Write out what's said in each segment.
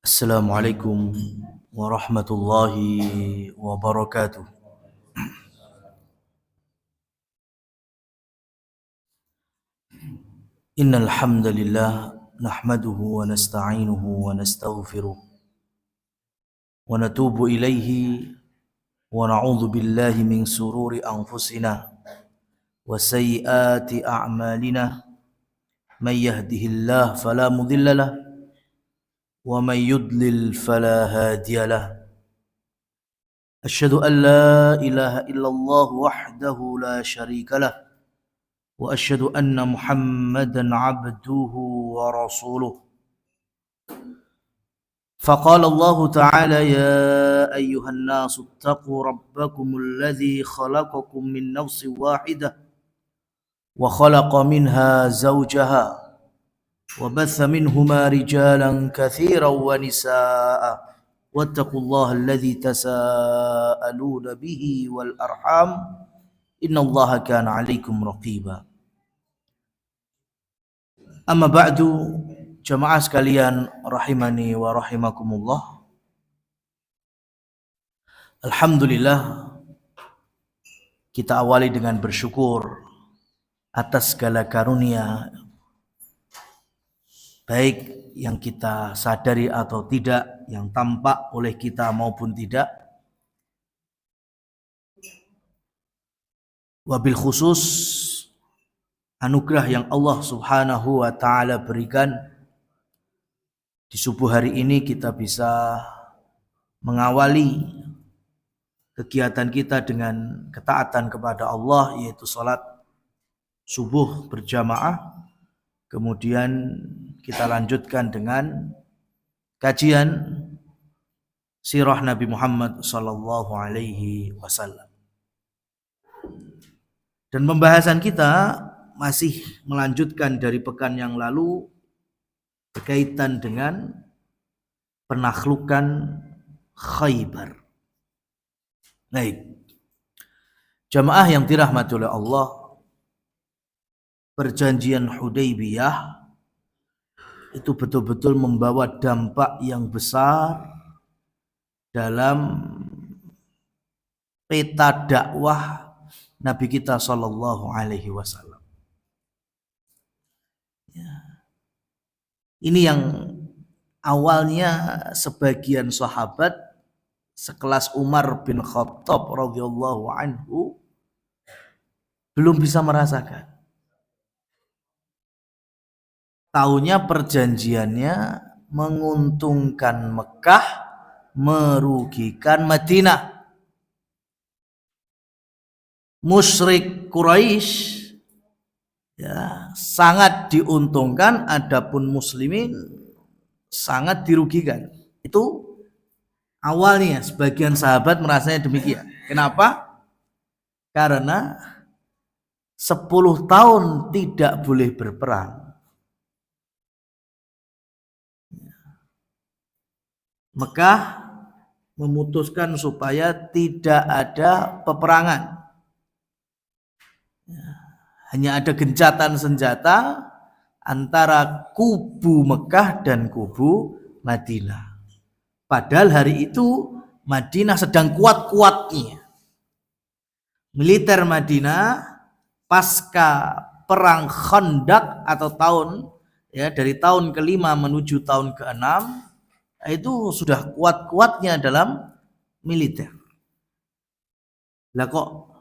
Assalamualaikum warahmatullahi wabarakatuh. Innal hamdalillah nahmaduhu wa nasta'inuhu wa nastaghfiruh wa natubu ilaihi wa na'udzu billahi min sururi anfusina wa sayyiati a'malina. May yahdihillahu fala mudilla lahu wa may yudlil fala hadiya lahu. Asyhadu an la ilaha illallah wahdahu la syarika lah wa asyhadu anna Muhammadan abduhu wa rasuluh. Faqala Allah ta'ala ya ayyuhan nasu ittaqu rabbakumul ladzi khalaqakum min nafsin wahidah wa khalaqa minha zawjaha wa batha minhuma rijalan katsiran wa nisaa'a wattaqullaha alladzi tasaaluna bihi wal arham innallaha kana 'alaikum raqiba. Amma ba'du, jamaah sekalian rahimani wa rahimakumullah. Alhamdulillah, kita awali dengan bersyukur atas segala karunia, baik yang kita sadari atau tidak, yang tampak oleh kita maupun tidak. Wabil khusus anugerah yang Allah Subhanahu wa ta'ala berikan di subuh hari ini, kita bisa mengawali kegiatan kita dengan ketaatan kepada Allah, yaitu salat subuh berjamaah. Kemudian kita lanjutkan dengan kajian sirah Nabi Muhammad sallallahu alaihi wasallam. Dan pembahasan kita masih melanjutkan dari pekan yang lalu berkaitan dengan penaklukan Khaybar. Baik, jamaah yang dirahmati oleh Allah, perjanjian Hudaybiyah itu betul-betul membawa dampak yang besar dalam peta dakwah Nabi kita sallallahu alaihi wasallam. Ini yang awalnya sebagian sahabat sekelas Umar bin Khattab radhiyallahu anhu belum bisa merasakan. Taunya perjanjiannya menguntungkan Mekah, merugikan Madinah. Musyrik Quraisy sangat diuntungkan, adapun muslimin sangat dirugikan. Itu awalnya sebagian sahabat merasanya demikian. Kenapa? Karena 10 tahun tidak boleh berperang. Mekah memutuskan supaya tidak ada peperangan. Hanya ada gencatan senjata antara kubu Mekah dan kubu Madinah. Padahal hari itu Madinah sedang kuat-kuatnya. Militer Madinah pasca perang Khandaq atau dari tahun ke-5 menuju tahun ke-6 itu sudah kuat-kuatnya dalam militer. Lah kok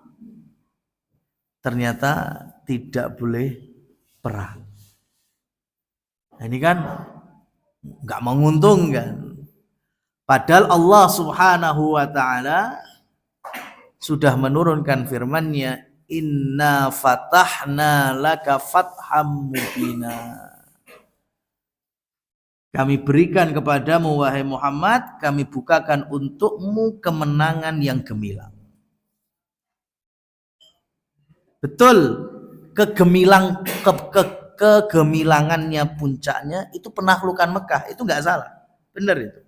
ternyata tidak boleh perang. Nah, ini kan nggak menguntungkan. Padahal Allah Subhanahu wa taala sudah menurunkan firman-Nya, inna fatahna laka fatham mubina. Kami berikan kepadamu wahai Muhammad, kami bukakan untukmu kemenangan yang gemilang. Betul, kegemilangannya puncaknya itu penaklukan Mekah, itu nggak salah, benar itu.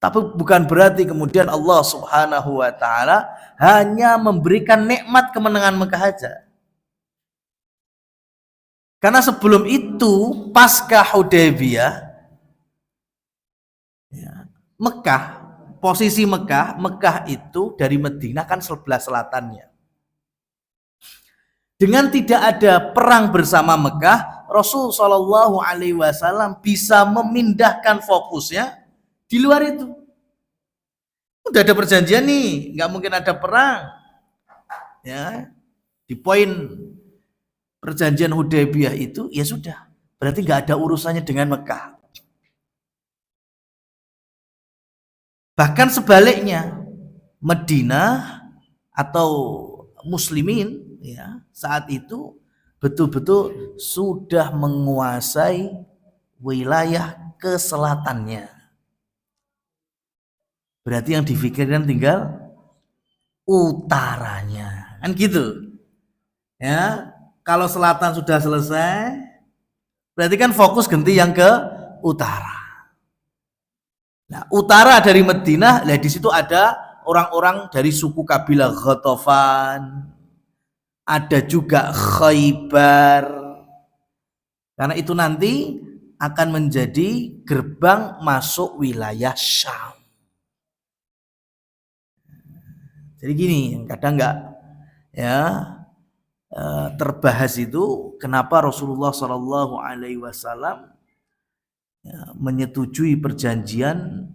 Tapi bukan berarti kemudian Allah Subhanahu wa taala hanya memberikan nikmat kemenangan Mekah aja. Karena sebelum itu pasca Hudaybiyah, ya, Mekah, posisi Mekah itu dari Madinah kan sebelah selatannya. Dengan tidak ada perang bersama Mekah, Rasul Shallallahu Alaihi Wasallam bisa memindahkan fokusnya di luar itu. Udah ada perjanjian nih, nggak mungkin ada perang. Ya, di poin perjanjian Hudaybiyah itu ya sudah, berarti nggak ada urusannya dengan Mekah. Bahkan sebaliknya, Madinah atau Muslimin ya saat itu betul-betul sudah menguasai wilayah keselatannya. Berarti yang difikirkan tinggal utaranya, kan gitu. Ya, kalau selatan sudah selesai, berarti kan fokus ganti yang ke utara. Nah, utara dari Madinah, di situ ada orang-orang dari suku kabilah Ghatafan, ada juga Khaybar. Karena itu nanti akan menjadi gerbang masuk wilayah Syam. Jadi gini, kadang nggak ya terbahas itu kenapa Rasulullah Shallallahu Alaihi Wasallam menyetujui perjanjian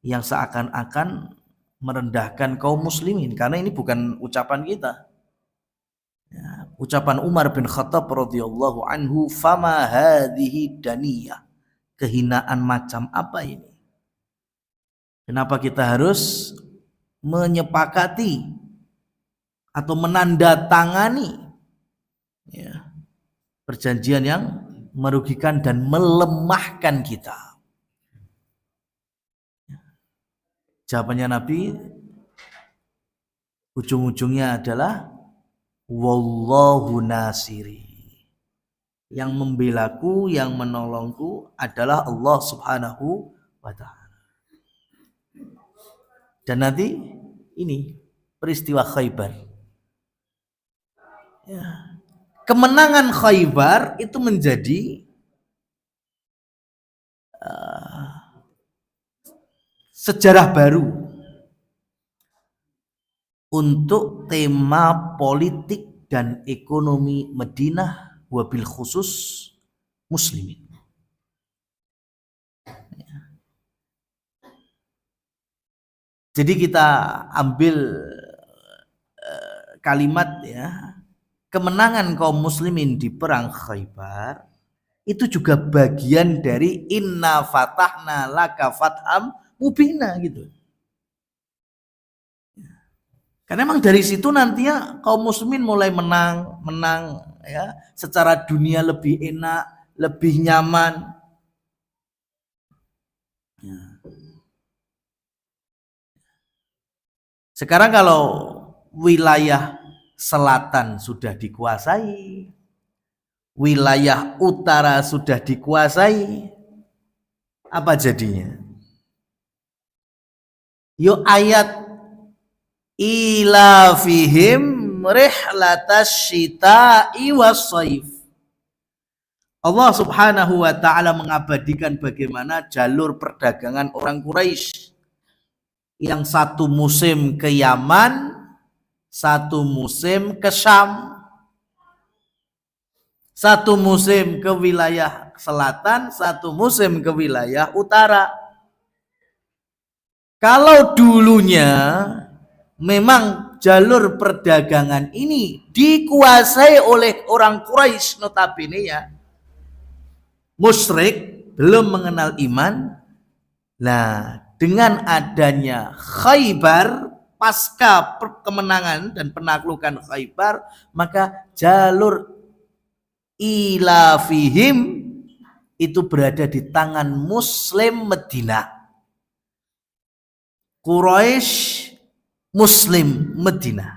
yang seakan-akan merendahkan kaum muslimin, karena ini bukan ucapan kita. Ya, ucapan Umar bin Khattab radhiyallahu anhu, fama hadhihi daniyah, kehinaan macam apa ini? Kenapa kita harus menyepakati atau menandatangani ya, perjanjian yang merugikan dan melemahkan kita? Jawabannya Nabi ujung-ujungnya adalah wallahu nasiri. Yang membelaku, yang menolongku adalah Allah Subhanahu wa ta'ala. Dan nanti ini peristiwa Khaybar. Ya. Kemenangan Khaybar itu menjadi sejarah baru untuk tema politik dan ekonomi Madinah, wabil khusus muslimin. Jadi kita ambil kalimat ya, kemenangan kaum muslimin di perang Khaybar itu juga bagian dari inna fatahna laka fatham mubina gitu. Karena memang dari situ nantinya kaum muslimin mulai menang ya, secara dunia lebih enak, lebih nyaman. Ya. Sekarang kalau wilayah selatan sudah dikuasai, wilayah utara sudah dikuasai, apa jadinya? Yo ayat ila fihim rihlatas syita'i was-shaif. Allah Subhanahu wa taala mengabadikan bagaimana jalur perdagangan orang Quraisy yang satu musim ke Yaman, satu musim ke Syam, satu musim ke wilayah selatan, satu musim ke wilayah utara. Kalau dulunya memang jalur perdagangan ini dikuasai oleh orang Quraisy, notabene ya musyrik, belum mengenal iman. Nah, dengan adanya Khaybar, pasca kemenangan dan penaklukan Khaybar, maka jalur ilafihim itu berada di tangan Muslim Madinah. Quraisy Muslim Madinah.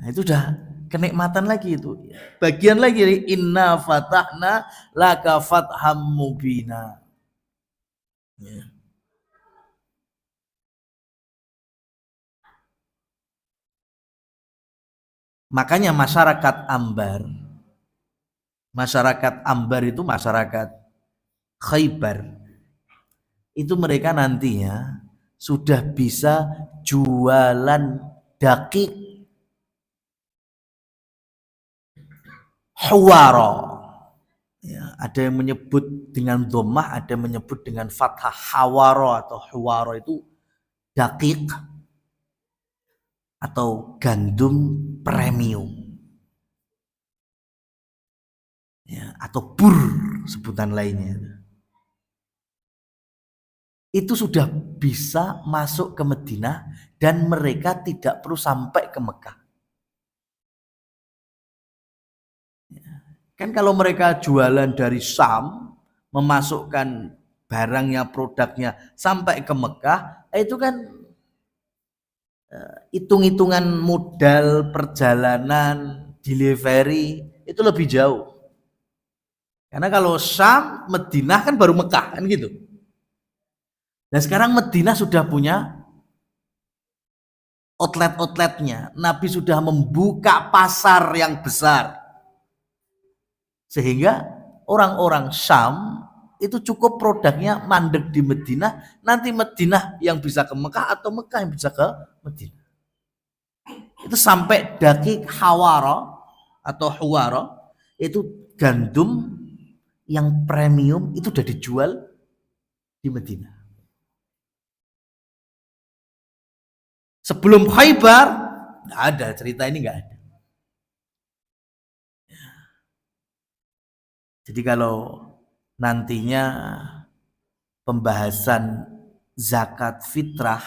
Nah, itu udah kenikmatan lagi itu. Bagian lagi, inna fatahna laka fatham mubina. Ya. Makanya masyarakat Ambar itu masyarakat Khaybar. Itu mereka nantinya sudah bisa jualan dakik huwaro. Ya, ada yang menyebut dengan dhammah, ada yang menyebut dengan fathah. Hawaro atau huwaro itu dakik atau gandum premium, ya, atau bur sebutan lainnya. Itu sudah bisa masuk ke Madinah dan mereka tidak perlu sampai ke Mekah. Kan kalau mereka jualan dari Syam, memasukkan barangnya, produknya sampai ke Mekah, itu kan hitung-hitungan modal perjalanan, delivery itu lebih jauh. Karena kalau Syam, Madinah kan baru Mekah kan gitu. Nah sekarang Madinah sudah punya outlet-outletnya. Nabi sudah membuka pasar yang besar. Sehingga orang-orang Syam itu cukup produknya mandek di Madinah, nanti Madinah yang bisa ke Mekah atau Mekah yang bisa ke Madinah. Itu sampai dakik hawara atau huwara, itu gandum yang premium itu udah dijual di Madinah. Sebelum Khaybar nggak ada cerita ini, nggak ada. Jadi kalau nantinya pembahasan zakat fitrah,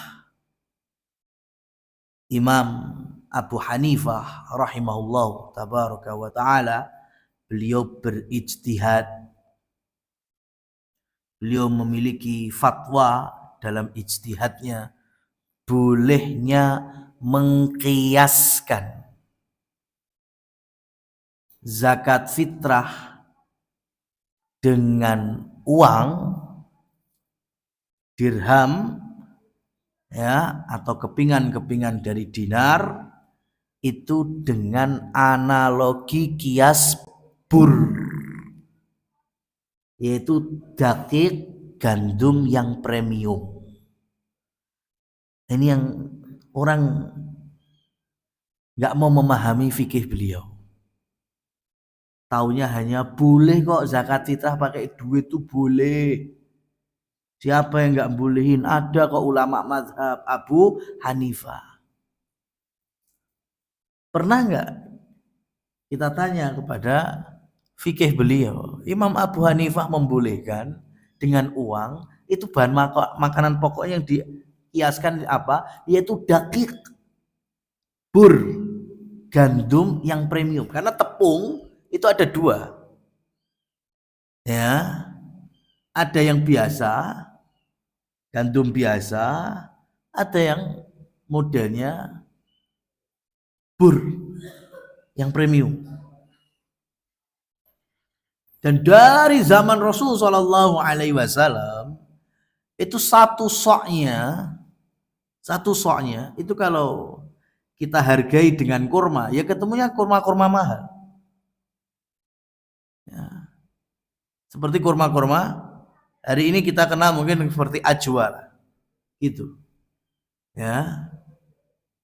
Imam Abu Hanifah rahimahullah tabaraka wa ta'ala, beliau berijtihad, beliau memiliki fatwa dalam ijtihadnya bolehnya mengkiaskan zakat fitrah dengan uang dirham, ya, atau kepingan-kepingan dari dinar, itu dengan analogi kias bur, yaitu dakik gandum yang premium. Ini yang orang nggak mau memahami fikih beliau. Taunya hanya boleh kok zakat fitrah pakai duit tuh boleh. Siapa yang nggak bolehin? Ada kok ulama mazhab Abu Hanifah. Pernah nggak kita tanya kepada fikih beliau? Imam Abu Hanifah membolehkan dengan uang itu bahan makanan pokok yang dikiaskan apa? Yaitu dakik bur, gandum yang premium. Karena tepung itu ada dua, ya, ada yang biasa, gandum biasa, ada yang modelnya bur, yang premium. Dan dari zaman Rasul Shallallahu Alaihi Wasallam itu satu soknya itu kalau kita hargai dengan kurma, ya ketemunya kurma-kurma mahal. Ya. Seperti kurma-kurma hari ini kita kenal mungkin seperti ajwa, gitu, ya,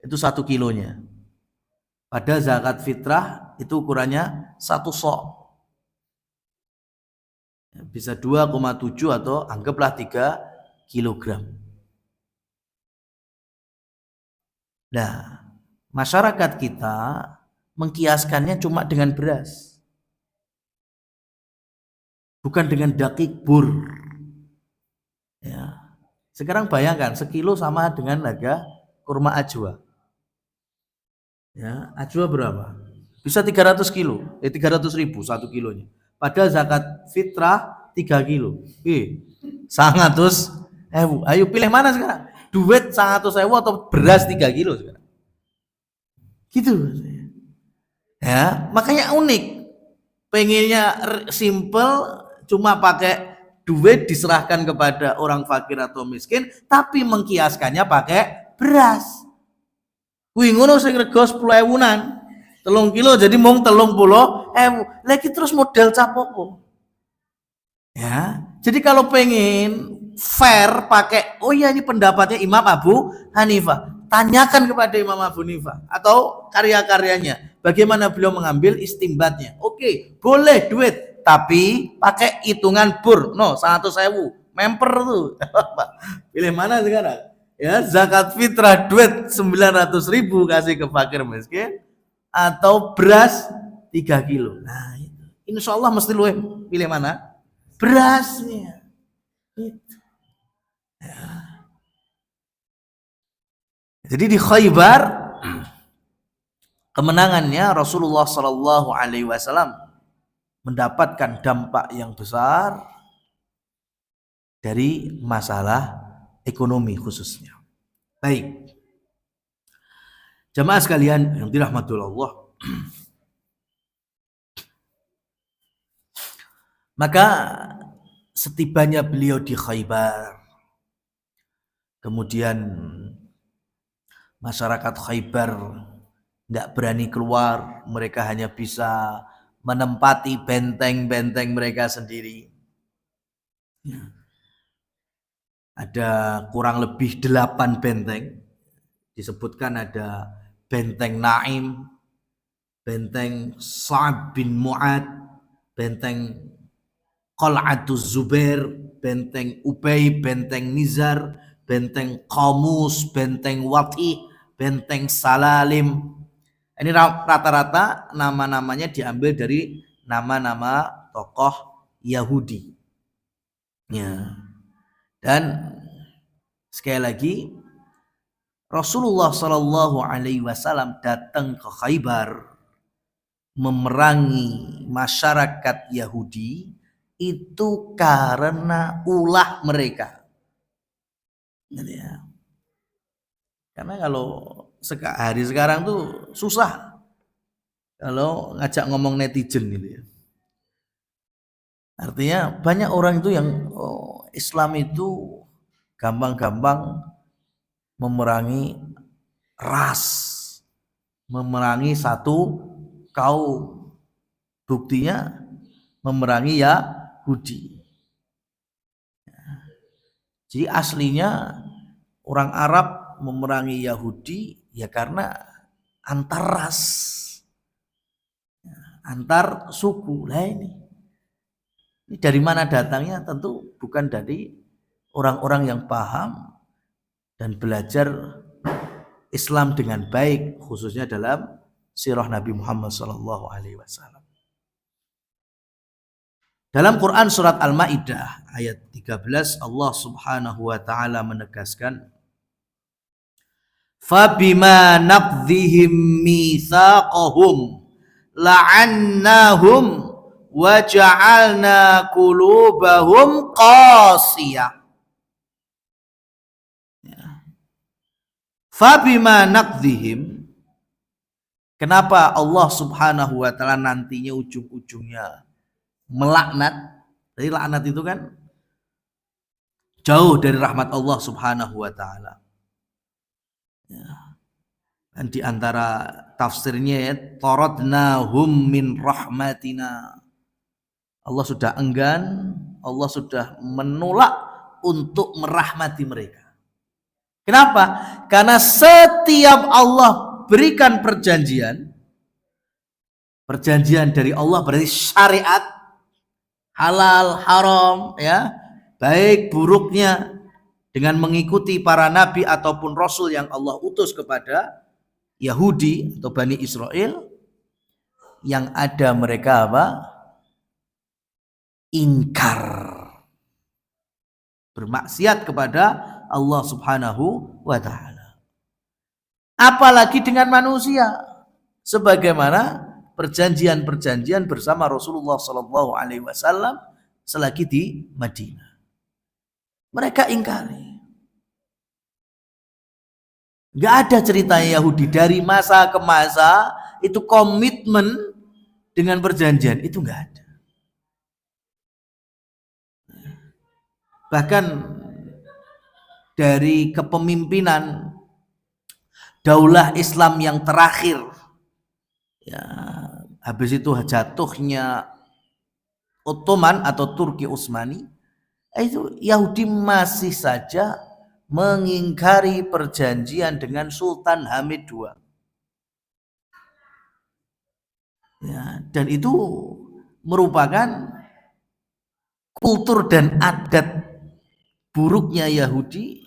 itu 1 kilonya. Pada zakat fitrah itu ukurannya 1 sok, bisa 2,7 atau anggaplah 3 kilogram. Nah, masyarakat kita mengkiaskannya cuma dengan beras, bukan dengan dakik bur. Ya. Sekarang bayangkan sekilo sama dengan harga kurma ajwa. Ya, ajwa berapa? Bisa 300 kilo, 300.000 1 kilonya. Padahal zakat fitrah 3 kilo. 100.000. Ayo pilih mana sekarang? Duit 100.000 atau beras 3 kilo sekarang? Gitu. Ya, makanya unik. Pengennya simple, cuma pakai duit diserahkan kepada orang fakir atau miskin, tapi mengkiaskannya pakai beras. Wih ngono sing rego 10.000-an. 3 kilo jadi mung 30.000. Lagi terus model capopo. Ya. Jadi kalau pengen fair pakai, oh ya ini pendapatnya Imam Abu Hanifah. Tanyakan kepada Imam Abu Hanifah atau karya-karyanya. Bagaimana beliau mengambil istimbatnya. Oke, boleh duit. Tapi pakai hitungan bur. No, 100.000. Memper tuh. Pilih mana sekarang? Ya, zakat fitrah duit 900.000 kasih ke fakir miskin atau beras 3 kilo. Nah, itu. Insya Allah mesti lu pilih mana? Berasnya. Itu. Ya. Jadi di Khaybar kemenangannya Rasulullah Shallallahu Alaihi Wasallam mendapatkan dampak yang besar dari masalah ekonomi khususnya. Baik, jamaah sekalian yang dirahmati Allah, maka setibanya beliau di Khaybar, kemudian masyarakat Khaybar tidak berani keluar, mereka hanya bisa menempati benteng-benteng mereka sendiri. Ya. Ada kurang lebih 8 benteng. Disebutkan ada benteng Naim, benteng Sa'ad bin Mu'ad, benteng Qal'atuz Zubair, benteng Ubay, benteng Nizar, benteng Qamus, benteng Wati, benteng Salalim. Ini rata-rata nama-namanya diambil dari nama-nama tokoh Yahudi. Ya. Dan sekali lagi Rasulullah Shallallahu Alaihi Wasallam datang ke Khaybar memerangi masyarakat Yahudi itu karena ulah mereka. Ya. Karena kalau hari sekarang tuh susah kalau ngajak ngomong netizen gitu ya. Artinya banyak orang itu yang Islam itu gampang-gampang memerangi ras, memerangi satu kaum. Buktinya memerangi Yahudi. Jadi aslinya orang Arab memerangi Yahudi ya karena antar ras, antar suku. Lah ini dari mana datangnya? Tentu bukan dari orang-orang yang paham dan belajar Islam dengan baik, khususnya dalam sirah Nabi Muhammad SAW. Dalam Quran surat Al-Maidah ayat 13 Allah Subhanahu wa taala menegaskan, "Fabima naqdhihim mitsaqahum la'annahum wa ja'alna qulubahum qasiyah." Fabima naqdhihim, kenapa Allah Subhanahu wa taala nantinya ujung-ujungnya melaknat? Jadi laknat itu kan jauh dari rahmat Allah Subhanahu wa taala. Ya. Dan di antara tafsirnya ya, taradnahum min rahmatina. Allah sudah enggan, Allah sudah menolak untuk merahmati mereka. Kenapa? Karena setiap Allah berikan perjanjian dari Allah berarti syariat, halal, haram, ya, baik buruknya dengan mengikuti para nabi ataupun rasul yang Allah utus kepada Yahudi atau Bani Israel yang ada mereka apa? Ingkar, bermaksiat kepada Allah Subhanahu wa taala. Apalagi dengan manusia, sebagaimana perjanjian-perjanjian bersama Rasulullah sallallahu alaihi wasallam selagi di Madinah. Mereka ingkari. Enggak ada cerita Yahudi dari masa ke masa itu komitmen dengan perjanjian, itu enggak ada. Bahkan dari kepemimpinan daulah Islam yang terakhir, ya, habis itu jatuhnya Ottoman atau Turki Utsmani, itu Yahudi masih saja mengingkari perjanjian dengan Sultan Hamid II. Ya, dan itu merupakan kultur dan adat buruknya Yahudi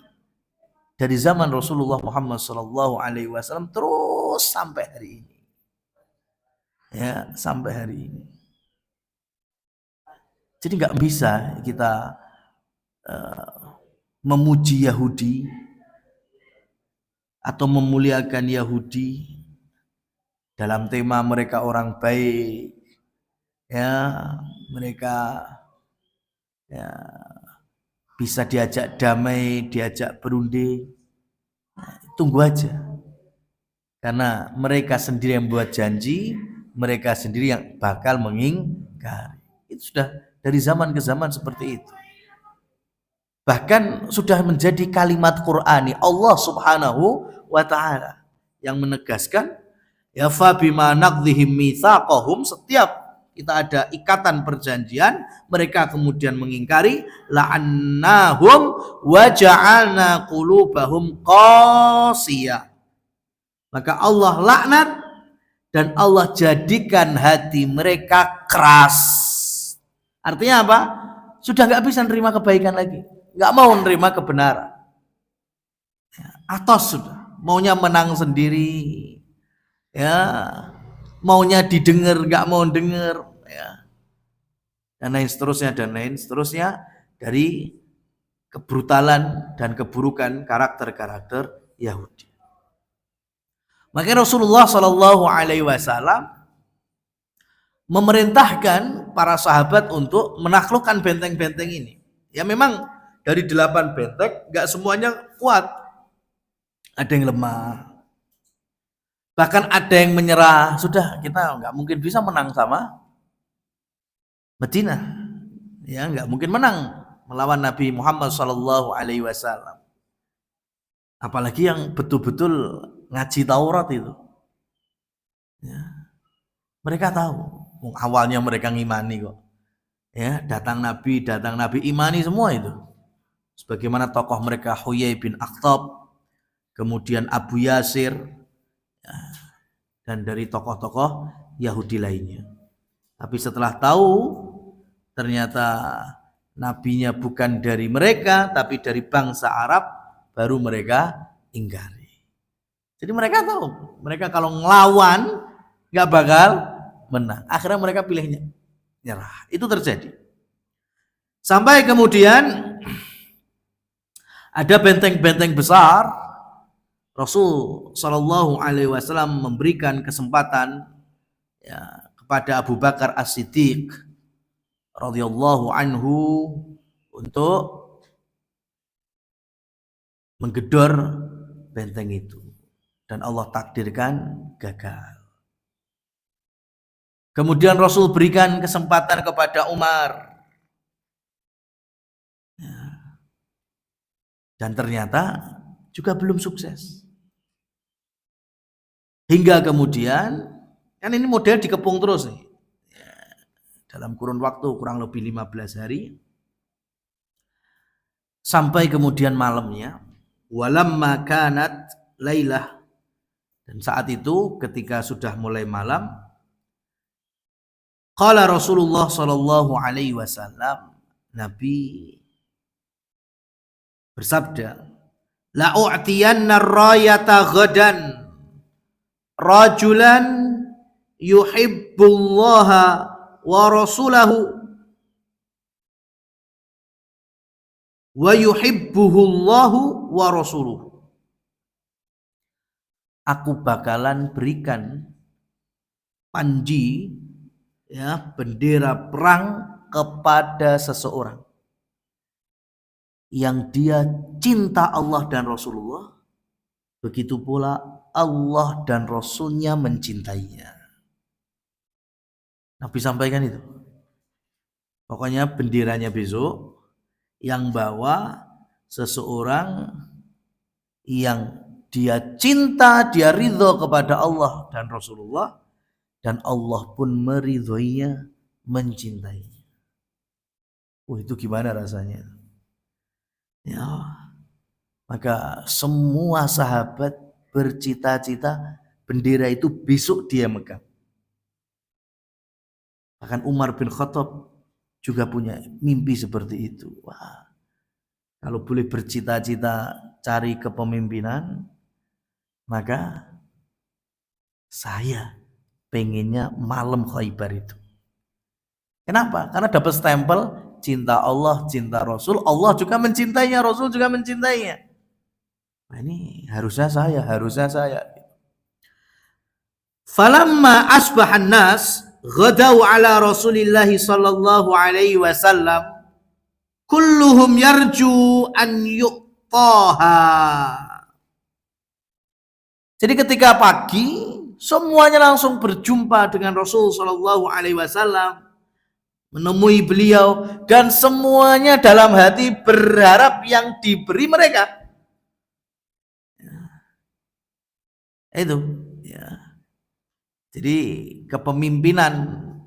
dari zaman Rasulullah Muhammad SAW terus sampai hari ini. Ya, sampai hari ini. Jadi nggak bisa kita memuji Yahudi atau memuliakan Yahudi dalam tema mereka orang baik, ya, mereka ya bisa diajak damai, diajak berunding. Tunggu aja, karena mereka sendiri yang buat janji, mereka sendiri yang bakal mengingkari. Itu sudah dari zaman ke zaman seperti itu. Bahkan sudah menjadi kalimat Qur'ani Allah Subhanahu wa taala yang menegaskan, ya fa bima naqdhihim mitsaqahum, setiap kita ada ikatan perjanjian mereka kemudian mengingkari, la'annahum wa ja'alna qulubahum qasiyah, maka Allah laknat dan Allah jadikan hati mereka keras. Artinya apa? Sudah nggak bisa nerima kebaikan lagi, nggak mau nerima kebenaran. Atos sudah, maunya menang sendiri, ya, maunya didengar nggak mau dengar, ya, dan lain seterusnya dari kebrutalan dan keburukan karakter-karakter Yahudi. Maka Rasulullah Shallallahu Alaihi Wasallam memerintahkan para sahabat untuk menaklukkan benteng-benteng ini. Ya memang dari 8 benteng nggak semuanya kuat, ada yang lemah, bahkan ada yang menyerah. Sudah, kita nggak mungkin bisa menang sama Madinah, ya nggak mungkin menang melawan Nabi Muhammad Shallallahu Alaihi Wasallam. Apalagi yang betul-betul ngaji Taurat itu, ya, mereka tahu. Awalnya mereka ngimani kok, ya, datang Nabi imani semua itu. Sebagaimana tokoh mereka Huyai bin Akhtab, kemudian Abu Yasir, ya, dan dari tokoh-tokoh Yahudi lainnya. Tapi setelah tahu ternyata nabinya bukan dari mereka tapi dari bangsa Arab, baru mereka ingkari. Jadi mereka tahu, mereka kalau ngelawan nggak bakal menang. Akhirnya mereka pilihnya nyerah. Itu terjadi. Sampai kemudian ada benteng-benteng besar, Rasul Shallallahu Alaihi Wasallam memberikan kesempatan, ya, kepada Abu Bakar As-Siddiq radhiyallahu anhu untuk menggedor benteng itu, dan Allah takdirkan gagal. Kemudian Rasul berikan kesempatan kepada Umar, dan ternyata juga belum sukses. Hingga kemudian, kan ini model dikepung terus nih, ya, dalam kurun waktu kurang lebih 15 hari, sampai kemudian malamnya, walamma kanat lailah, dan saat itu ketika sudah mulai malam, qala Rasulullah sallallahu alaihi wasallam, Nabi bersabda, la u'tiyanna ar-rayata ghadan rajulan yuhibbullaha wa rasulahu wa yuhibbuhullahu wa rasuluhu. Aku bakalan berikan panji, ya, bendera perang kepada seseorang yang dia cinta Allah dan Rasulullah, begitu pula Allah dan Rasulnya mencintainya. Nabi sampaikan itu. Pokoknya benderanya besok yang bawa seseorang yang dia cinta, dia ridho kepada Allah dan Rasulullah, dan Allah pun meridhoinya, mencintainya. Itu gimana rasanya? Ya, maka semua sahabat bercita-cita bendera itu besok dia megang. Bahkan Umar bin Khattab juga punya mimpi seperti itu. Wah, kalau boleh bercita-cita cari kepemimpinan, maka saya pengennya malam Khaybar itu. Kenapa? Karena dapat stempel cinta Allah, cinta Rasul, Allah juga mencintainya, Rasul juga mencintainya. Nah, ini harusnya saya. Falamma asbahan nas ghadaw ala Rasulillah sallallahu alaihi wasallam kulluhum yarju an yuqtaha. Jadi ketika pagi semuanya langsung berjumpa dengan Rasul sallallahu alaihi wasallam, menemui beliau, dan semuanya dalam hati berharap yang diberi mereka. Itu, ya. Jadi kepemimpinan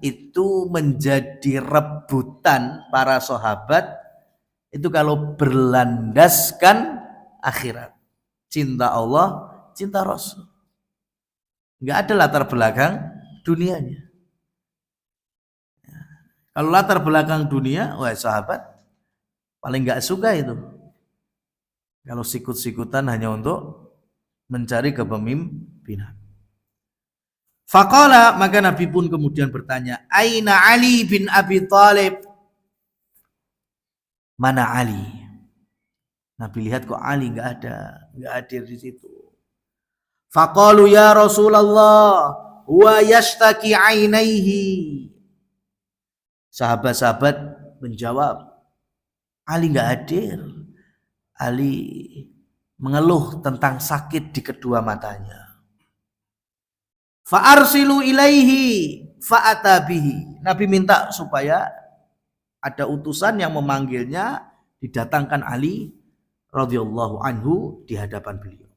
itu menjadi rebutan para sahabat itu kalau berlandaskan akhirat, cinta Allah, cinta Rasul. Enggak ada latar belakang dunianya. Kalau latar belakang dunia, wah sahabat paling enggak suka itu. Kalau sikut-sikutan hanya untuk mencari kepemimpinan. Faqala, maka Nabi pun kemudian bertanya, Aina Ali bin Abi Thalib? Mana Ali? Nabi lihat kok Ali enggak hadir di situ. Faqalu ya Rasulullah, huwa yashtaki ainaihi. Sahabat-sahabat menjawab, Ali enggak hadir. Ali mengeluh tentang sakit di kedua matanya. Fa'arsilu ilaihi fa'atabihi. Nabi minta supaya ada utusan yang memanggilnya, didatangkan Ali radhiyallahu anhu di hadapan beliau.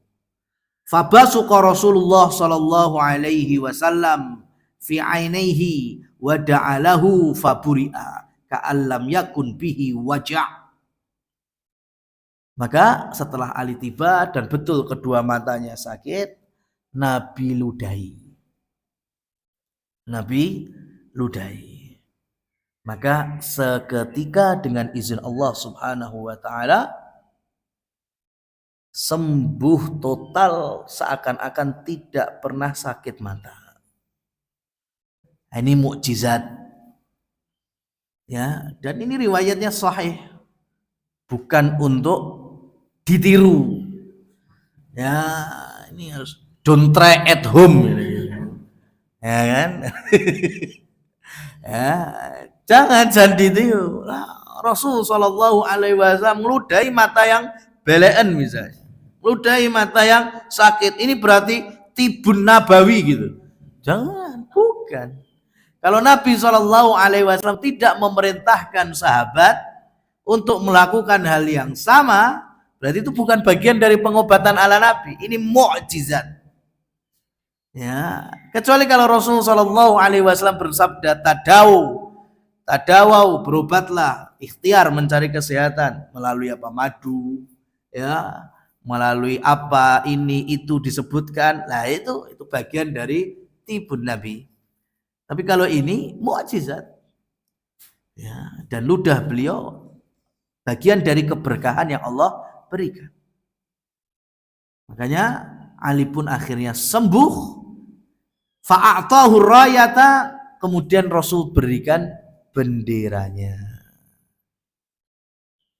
Fabasuqa Rasulullah sallallahu alaihi wasallam fi ainaihi wa da'alahu faburi'a ka'allam yakun bihi waja'. Maka setelah Ali tiba dan betul kedua matanya sakit, Nabi ludahi. Maka seketika dengan izin Allah Subhanahu wa taala sembuh total, seakan-akan tidak pernah sakit mata. Ini mukjizat. Ya, dan ini riwayatnya sahih. Bukan untuk ditiru. Ya, ini harus don't try at home. Ya kan? Ya, jangan ditiru. Rasul sallallahu alaihi wasallam meludahi mata yang belean misalnya. Meludahi mata yang sakit. Ini berarti tibun nabawi gitu. Jangan, bukan. Kalau Nabi sallallahu alaihi wasallam tidak memerintahkan sahabat untuk melakukan hal yang sama, berarti itu bukan bagian dari pengobatan ala Nabi. Ini mukjizat. Ya, kecuali kalau Rasul sallallahu alaihi wasallam bersabda tadawau, berobatlah, ikhtiar mencari kesehatan melalui apa? Madu, ya, melalui apa ini itu disebutkan. Lah itu bagian dari tibun Nabi. Tapi kalau ini mukjizat. Ya, dan ludah beliau bagian dari keberkahan yang Allah berikan. Makanya Ali pun akhirnya sembuh Fa'atahu rayata, kemudian Rasul berikan benderanya.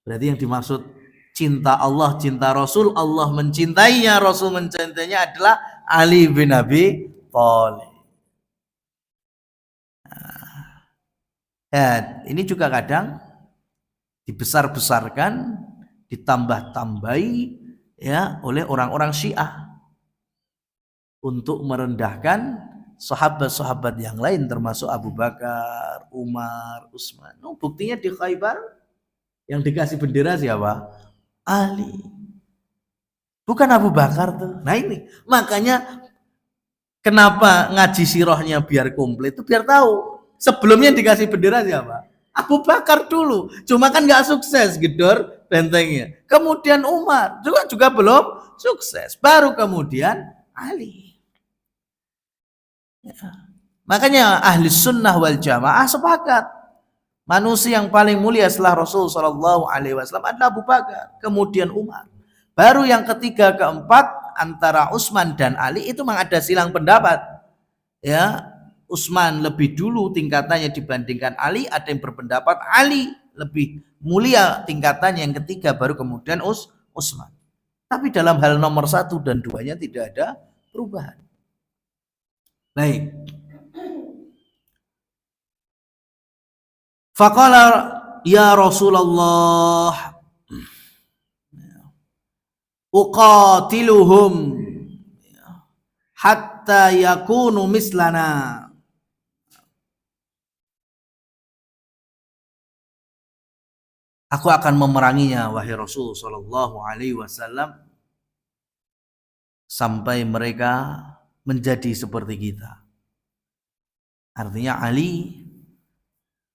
Berarti yang dimaksud cinta Allah, cinta Rasul, Allah mencintainya, Rasul mencintainya adalah Ali bin Abi Thalib. Ya, ini juga kadang dibesar-besarkan, ditambah-tambahi ya oleh orang-orang Syiah untuk merendahkan sahabat-sahabat yang lain termasuk Abu Bakar, Umar, Utsman. Oh, buktinya di Khaybar yang dikasih bendera siapa? Ali. Bukan Abu Bakar tuh. Nah ini makanya kenapa ngaji sirahnya biar komplit itu biar tahu sebelumnya dikasih bendera siapa? Abu Bakar dulu. Cuma kan nggak sukses gedor bentengnya. Kemudian Umar juga belum sukses. Baru kemudian Ali. Ya. Makanya ahli sunnah wal jamaah sepakat manusia yang paling mulia setelah Rasul Shallallahu Alaihi Wasallam adalah Abu Bakar, kemudian Umar. Baru yang ketiga, keempat antara Utsman dan Ali itu memang ada silang pendapat. Ya, Utsman lebih dulu tingkatannya dibandingkan Ali. Ada yang berpendapat Ali lebih mulia tingkatannya, yang ketiga baru kemudian Utsman. Tapi dalam hal nomor 1 dan 2-nya tidak ada perubahan. Baik. Faqala ya Rasulullah uqatiluhum hatta yakunu mislana. Aku akan memeranginya wahai Rasul sallallahu alaihi wasallam sampai mereka menjadi seperti kita. Artinya Ali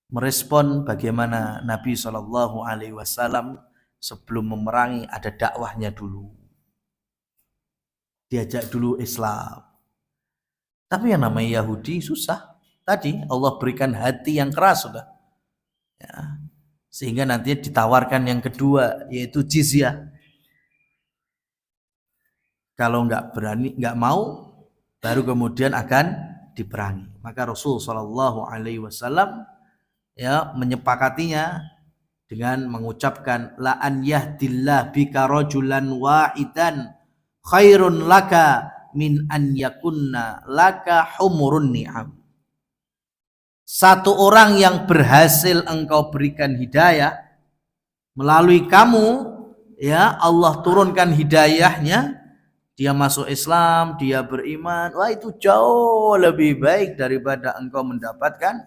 merespon bagaimana Nabi Shallallahu Alaihi Wasallam sebelum memerangi ada dakwahnya dulu, diajak dulu Islam. Tapi yang namanya Yahudi susah. Tadi Allah berikan hati yang keras sudah, ya, sehingga nantinya ditawarkan yang kedua yaitu jizyah. Kalau nggak berani, nggak mau, baru kemudian akan diperangi. Maka Rasul Shallallahu Alaihi Wasallam ya menyepakatinya dengan mengucapkan la an yahdillah bika rajulan wahidan khairun laka min an yakunna laka humurun ni'am. Satu orang yang berhasil engkau berikan hidayah melalui kamu, ya Allah turunkan hidayahnya, dia masuk Islam, dia beriman, wah itu jauh lebih baik daripada engkau mendapatkan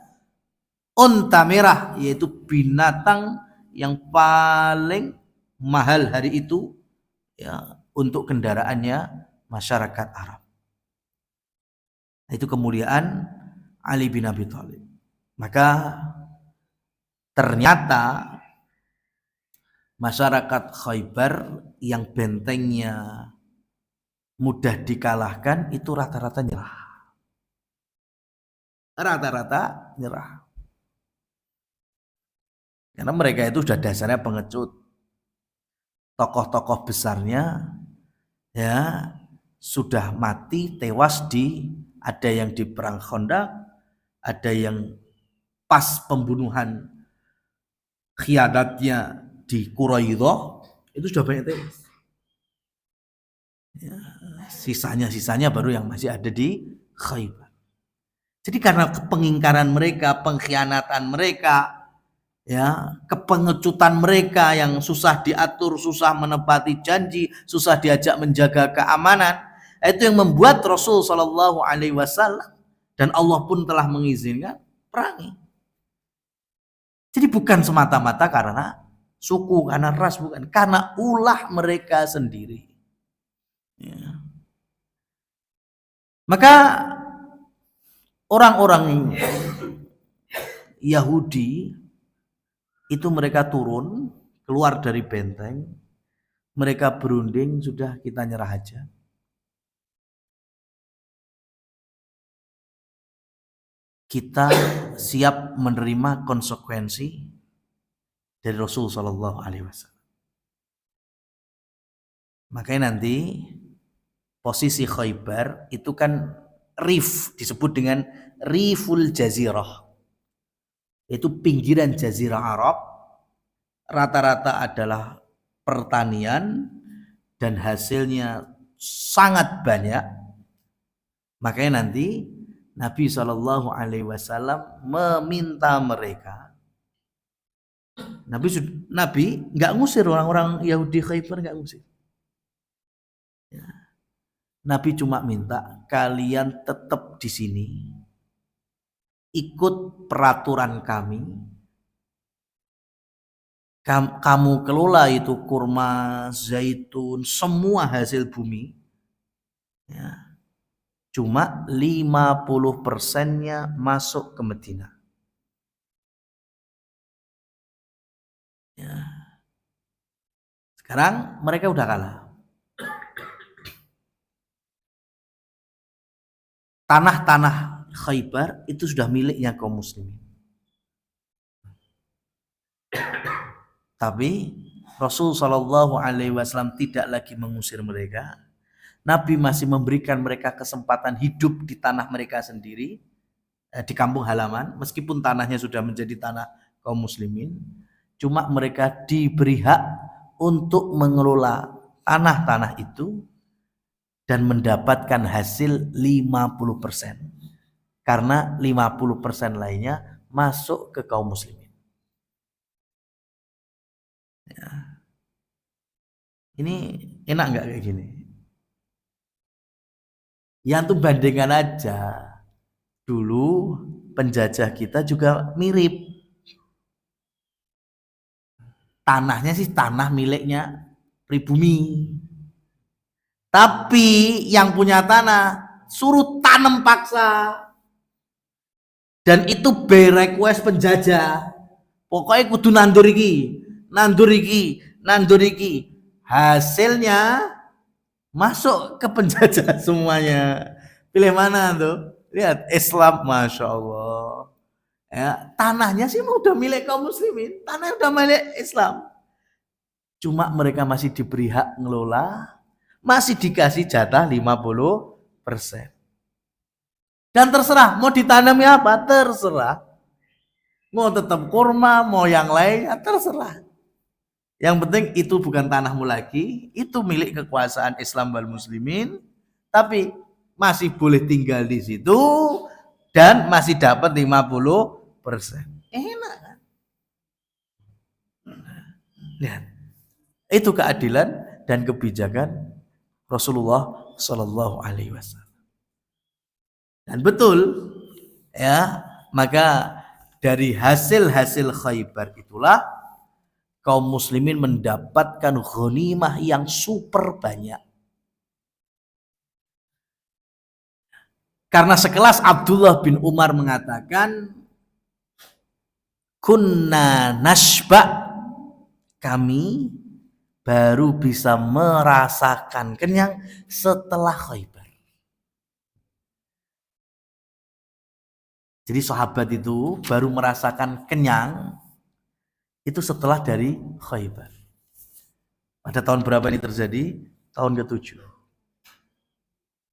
unta merah, yaitu binatang yang paling mahal hari itu ya untuk kendaraannya masyarakat Arab. Itu kemuliaan Ali bin Abi Thalib. Maka ternyata masyarakat Khaybar yang bentengnya mudah dikalahkan itu rata-rata nyerah. Rata-rata nyerah. Karena mereka itu sudah dasarnya pengecut. Tokoh-tokoh besarnya ya sudah mati, tewas ada yang di perang Khandaq, ada yang pas pembunuhan khianatnya di Quraidah, itu sudah banyak tewas. Ya, sisanya baru yang masih ada di Khaybar. Jadi karena pengingkaran mereka, pengkhianatan mereka, ya, kepengecutan mereka yang susah diatur, susah menepati janji, susah diajak menjaga keamanan, itu yang membuat Rasul Shallallahu Alaihi Wasallam dan Allah pun telah mengizinkan perangi. Jadi bukan semata-mata karena suku, karena ras, bukan, karena ulah mereka sendiri. Ya. Maka orang-orang Yahudi itu mereka turun, keluar dari benteng, mereka berunding, sudah kita nyerah aja. Kita siap menerima konsekuensi dari Rasul Shallallahu Alaihi Wasallam. Makanya nanti posisi Khaybar itu kan Rif, disebut dengan Riful Jazirah. Itu pinggiran Jazirah Arab, rata-rata adalah pertanian dan hasilnya sangat banyak. Makanya nanti Nabi Shallallahu Alaihi Wasallam meminta mereka. Nabi nggak ngusir orang-orang Yahudi Khaybar, nggak ngusir. Ya. Nabi cuma minta kalian tetap di sini, ikut peraturan kami. Kamu kelola itu kurma, zaitun, semua hasil bumi. Ya. Cuma 50%-nya masuk ke Madinah. Ya. Sekarang mereka udah kalah. Tanah-tanah Khaybar itu sudah miliknya kaum muslimin. Tapi Rasul Shallallahu Alaihi Wasallam tidak lagi mengusir mereka. Nabi masih memberikan mereka kesempatan hidup di tanah mereka sendiri, di kampung halaman, meskipun tanahnya sudah menjadi tanah kaum muslimin. Cuma mereka diberi hak untuk mengelola tanah-tanah itu dan mendapatkan hasil 50%. Karena 50% lainnya masuk ke kaum muslimin. Ya. Ini enak nggak kayak gini? Yang tuh bandingkan aja. Dulu penjajah kita juga mirip. Tanahnya sih tanah miliknya pribumi. Tapi yang punya tanah suruh tanam paksa. Dan itu by request penjajah. Pokoknya kudu nandur iki, nandur iki, nandur iki. Hasilnya masuk ke penjajah semuanya. Pilih mana tuh? Lihat Islam, masya Allah. Ya, tanahnya sih udah milik kaum muslimin, tanahnya udah milik Islam. Cuma mereka masih diberi hak ngelola, masih dikasih jatah 50%. Dan terserah mau ditanami apa, terserah. Mau tetap kurma, mau yang lain, ya terserah. Yang penting itu bukan tanahmu lagi, itu milik kekuasaan Islam wal muslimin, tapi masih boleh tinggal di situ dan masih dapat 50%. Enak kan? Lihat. Itu keadilan dan kebijakan Rasulullah Shallallahu Alaihi Wasallam. Dan betul, ya, maka dari hasil-hasil Khaybar itulah kaum muslimin mendapatkan ghanimah yang super banyak. Karena sekelas Abdullah bin Umar mengatakan, kunna nashba, kami baru bisa merasakan kenyang setelah Khaybar. Jadi sahabat itu baru merasakan kenyang itu setelah dari Khaybar. Pada tahun berapa ini terjadi? Tahun ke-7.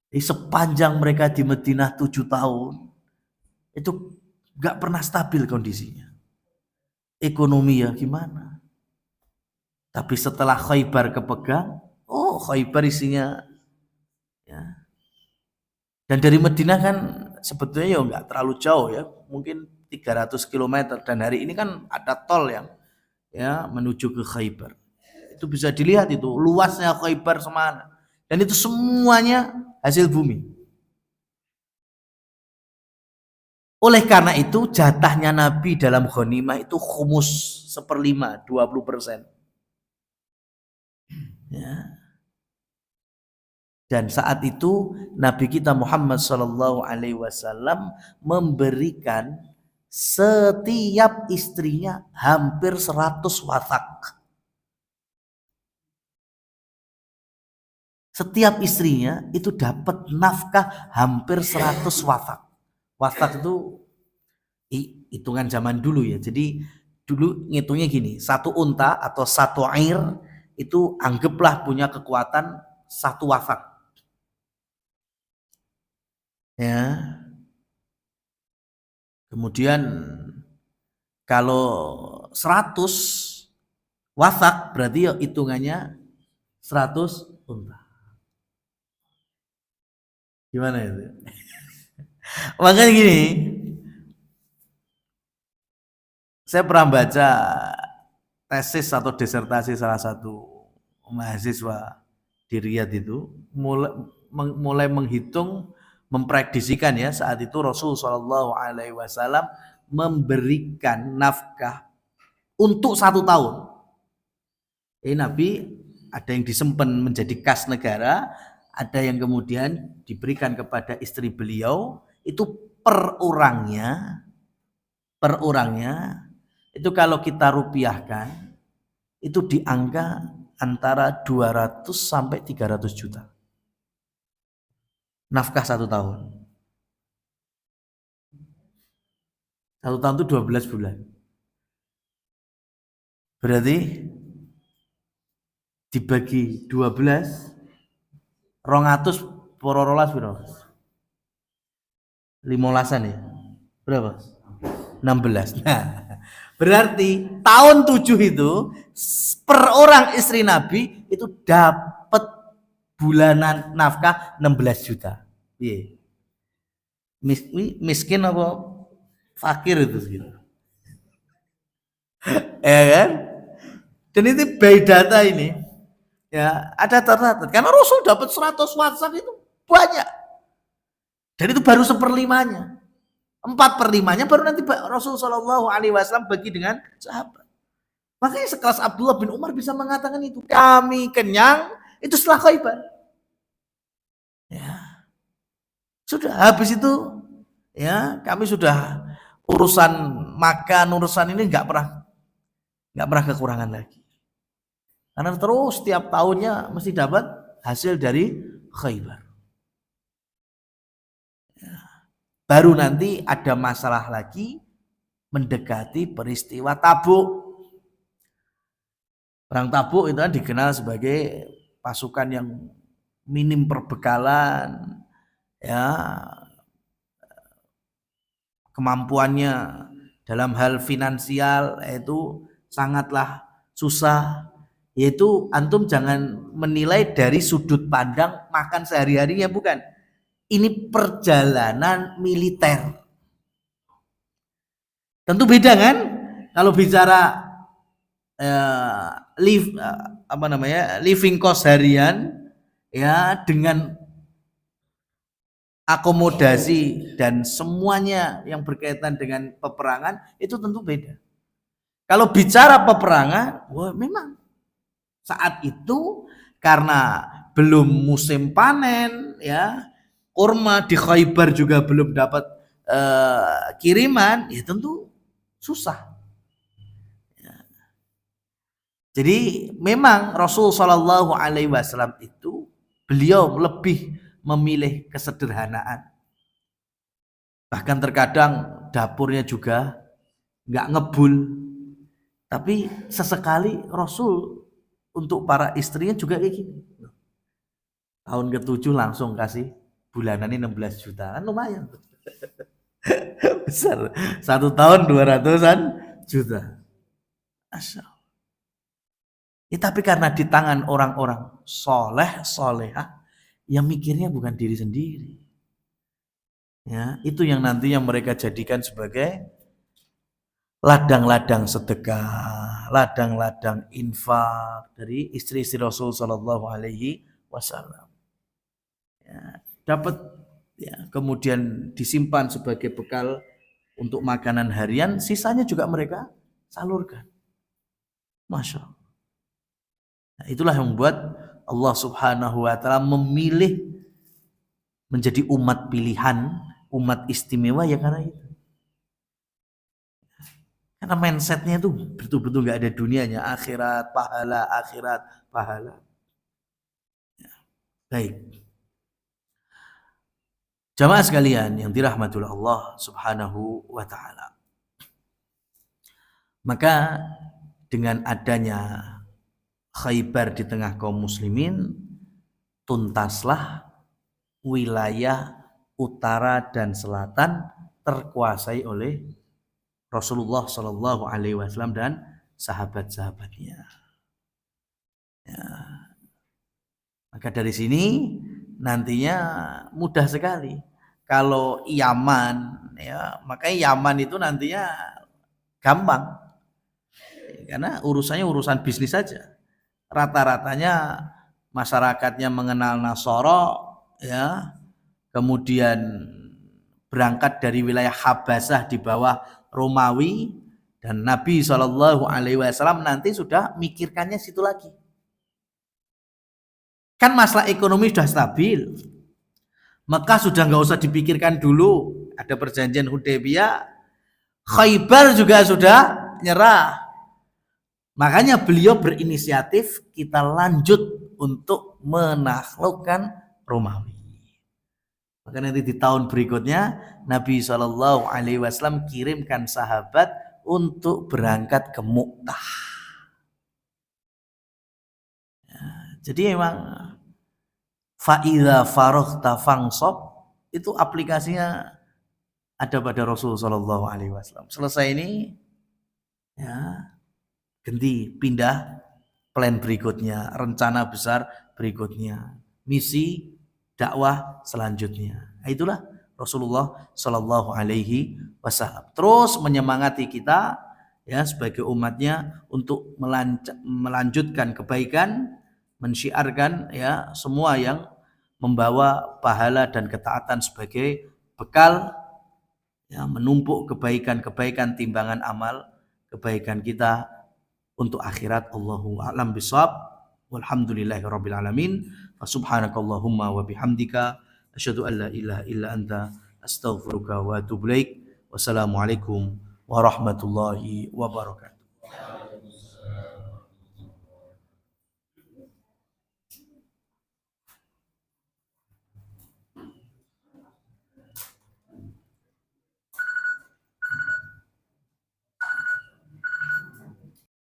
Jadi sepanjang mereka di Madinah 7 tahun, itu gak pernah stabil kondisinya. Ekonomi ya gimana? Tapi setelah Khaybar kepegang, oh Khaybar isinya ya. Dan dari Madinah kan sebetulnya ya nggak terlalu jauh ya, mungkin 300 km, dan hari ini kan ada tol yang ya menuju ke Khaybar. Itu bisa dilihat itu luasnya Khaybar semana, dan itu semuanya hasil bumi. Oleh karena itu jatahnya Nabi dalam ghanimah itu khumus 1/5, 20%. Ya. Dan saat itu Nabi kita Muhammad Sallallahu Alaihi Wasallam memberikan setiap istrinya hampir 100 wathaq. Setiap istrinya itu dapat nafkah hampir 100 wathaq. Wathaq itu hitungan zaman dulu ya. Jadi dulu ngitungnya gini, satu unta atau satu air itu anggaplah punya kekuatan 1 wathaq. Ya. Kemudian kalau 100 wasak berarti ya hitungannya 100 unta. Gimana itu? Makanya gini, saya pernah baca tesis atau disertasi salah satu mahasiswa di Riyadh itu mulai menghitung, memprediksikan ya saat itu Rasul Shallallahu Alaihi Wasallam memberikan nafkah untuk 1 tahun. Ini Nabi ada yang disimpan menjadi kas negara, ada yang kemudian diberikan kepada istri beliau, itu per orangnya itu kalau kita rupiahkan itu di angka antara 200 sampai 300 juta. Nafkah 1 tahun. 1 tahun itu 12 bulan. Berarti dibagi 12 200 porolas berapa? 15-an ya? Berapa? 16. Nah, berarti tahun 7 itu per orang istri Nabi itu dapat bulanan nafkah 16 juta. Iya. Miskin apa fakir itu segitu. Ya kan? Dan itu by data ini ya ada tercatat karena Rasul dapat 100 wasak itu banyak. Dan itu baru 1/5-nya. 4/5-nya baru nanti Rasul Shallallahu Alaihi Wasallam bagi dengan sahabat. Makanya sekelas Abdullah bin Umar bisa mengatakan itu. Kami kenyang itu setelah Khaibar. Ya. Sudah habis itu ya kami sudah urusan makan, urusan ini nggak pernah kekurangan lagi. Karena terus setiap tahunnya mesti dapat hasil dari Khaibar. Baru nanti ada masalah lagi mendekati peristiwa Tabuk. Perang Tabuk itu dikenal sebagai pasukan yang minim perbekalan, ya, kemampuannya dalam hal finansial itu sangatlah susah. Yaitu antum jangan menilai dari sudut pandang makan sehari-harinya, bukan. Ini perjalanan militer. Tentu beda kan? Kalau bicara living cost harian ya dengan akomodasi dan semuanya yang berkaitan dengan peperangan itu tentu beda. Kalau bicara peperangan, wah memang saat itu karena belum musim panen ya, kurma di Khaibar juga belum dapat kiriman, ya tentu susah. Ya. Jadi memang Rasul Shallallahu Alaihi Wasallam itu beliau lebih memilih kesederhanaan. Bahkan terkadang dapurnya juga nggak ngebul, tapi sesekali Rasul untuk para istrinya juga kayak gini. Tahun ke-7 langsung kasih bulanan ini 16 juta, kan lumayan besar. 1 tahun 200-an juta. Asya. Ya, tapi karena di tangan orang-orang solehah yang mikirnya bukan diri sendiri. Ya, itu yang nantinya mereka jadikan sebagai ladang-ladang sedekah, ladang-ladang infak dari istri-istri Rasul Shallallahu Alaihi Wasallam. Ya, dapat ya, kemudian disimpan sebagai bekal untuk makanan harian, sisanya juga mereka salurkan. Masya Allah. Nah, itulah yang membuat Allah Subhanahu wa Ta'ala memilih menjadi umat pilihan, umat istimewa ya karena itu. Karena mindsetnya itu betul-betul gak ada dunianya, akhirat pahala. Ya. Baik. Jamaah sekalian yang dirahmati Allah Subhanahu wa Ta'ala. Maka dengan adanya Khaibar di tengah kaum muslimin, tuntaslah wilayah utara dan selatan terkuasai oleh Rasulullah Shallallahu Alaihi Wasallam dan sahabat-sahabatnya. Ya. Maka dari sini nantinya mudah sekali. Kalau Yaman, ya makanya Yaman itu nantinya gampang, karena urusannya urusan bisnis saja. Rata-ratanya masyarakatnya mengenal Nasoro, ya, kemudian berangkat dari wilayah Habasah di bawah Romawi, dan Nabi Shallallahu Alaihi Wasallam nanti sudah mikirkannya situ lagi. Kan masalah ekonomi sudah stabil, Mekah sudah nggak usah dipikirkan dulu, ada perjanjian Hudaybiyah, Khaybar juga sudah nyerah. Makanya beliau berinisiatif kita lanjut untuk menaklukkan Romawi. Maka nanti di tahun berikutnya Nabi Shallallahu Alaihi Wasallam kirimkan sahabat untuk berangkat ke Mu'tah. Ya, jadi memang fa'idha faroghta fangsob itu aplikasinya ada pada Rasulullah Shallallahu Alaihi Wasallam. Selesai ini, ya, ganti pindah plan berikutnya, rencana besar berikutnya, misi dakwah selanjutnya. Itulah Rasulullah Shallallahu Alaihi Wasallam. Terus menyemangati kita, ya, sebagai umatnya untuk melanjutkan kebaikan, mensyiarkan, ya, semua yang membawa pahala dan ketaatan sebagai bekal, ya, menumpuk kebaikan-kebaikan timbangan amal kebaikan kita untuk akhirat. Allahu a'lam bishawab. Walhamdulillahirabbil alamin. Subhanakallahumma wa bihamdika asyhadu an la ilaha illa anta astaghfiruka wa atubu ilaik. Wassalamualaikum warahmatullahi wabarakatuh.